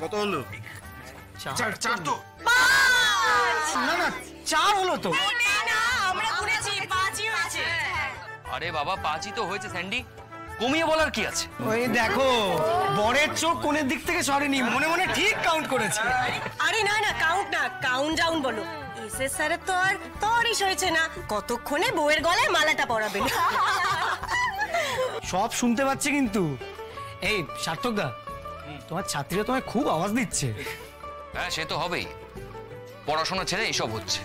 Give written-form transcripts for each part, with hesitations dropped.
কত হলো? 4 তো না না 4 হলো তো। আমরা গুনেছি 5ই হয়েছে। আরে বাবা 5ই তো হয়েছে স্যান্ডি, কমিয়ে বলার কি আছে? ওই দেখো বরের চোখ কোণের দিক থেকে সরেনি, মনে মনে ঠিক কাউন্ট করেছে। আরে না না কাউন্ট না, কাউন্ট ডাউন বলো। এসএস স্যারের তো আর তরিস হয়েছে না, কতক্ষণে বউয়ের গলায় মালাটা পরাবেন। সব শুনতে পাচ্ছে কিন্তু। এই সার্থকদা, তোমার ছাত্রীরা তোমায় খুব আওয়াজ দিচ্ছে। হ্যাঁ সে তো হবেই, পড়াশোনা ছেড়ে এইসব হচ্ছে।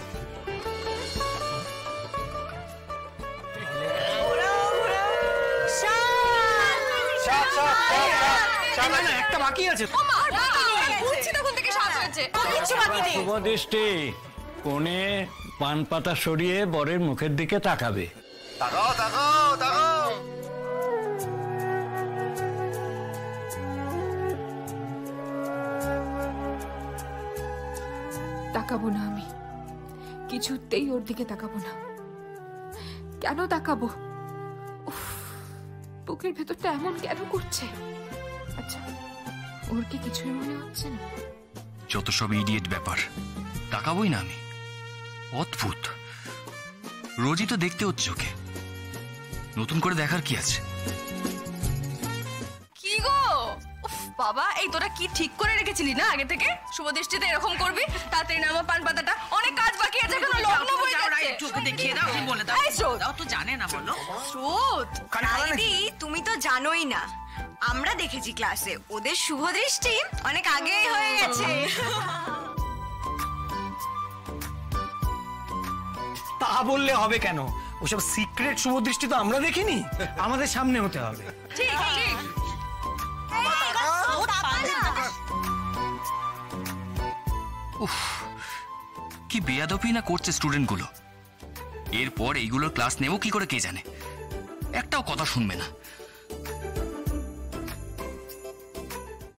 একটা বাকি আছে। শুভদৃষ্টি, কোণে পান পাতা সরিয়ে বরের মুখের দিকে তাকাবে। তাকাও তাকাও তাকাও। তাকাবো না, আমি কিছুতেই ওর দিকে তাকাবো না। কেন তাকাবো? উফ, বুকের ভেতরটা এমন কেন করছে? আচ্ছা, ওর কি কিছুই মনে হচ্ছে না? যত সব ইডিয়েট ব্যাপার, তাকাবই না আমি? অদ্ভুত, রোজই তো দেখতে হচ্ছে ওকে, নতুন করে দেখার কি আছে? কি গো বাবা, এই তোরা কি ঠিক করে রেখেছিলি না আগে থেকে শুভদৃষ্টিতে এরকম করবি? তাড়াতাড়ি নামা পান পাতাটা, অনেক কাজ বাকি আছে, এখনো লগ্ন হয়ে যাচ্ছে। একটু দেখিয়ে দাও, কি বলে দাও। এই স্রোত, দাও তো জানে না বলো। স্রোত দিদি তুমি তো জানোই না, আমরা দেখেছি ক্লাসে ওদের শুভদৃষ্টি অনেক আগেই হয়ে গেছে। তা বললে হবে কেন? ওসব সিক্রেট শুভদৃষ্টি তো আমরা দেখিনি, আমাদের সামনে হতে হবে। ঠিক ঠিক। উফ, কি বেয়াদবি না করছে স্টুডেন্ট গুলো। এরপর এইগুলোর ক্লাস নেব কি করে কে জানে, একটাও কথা শুনবে না।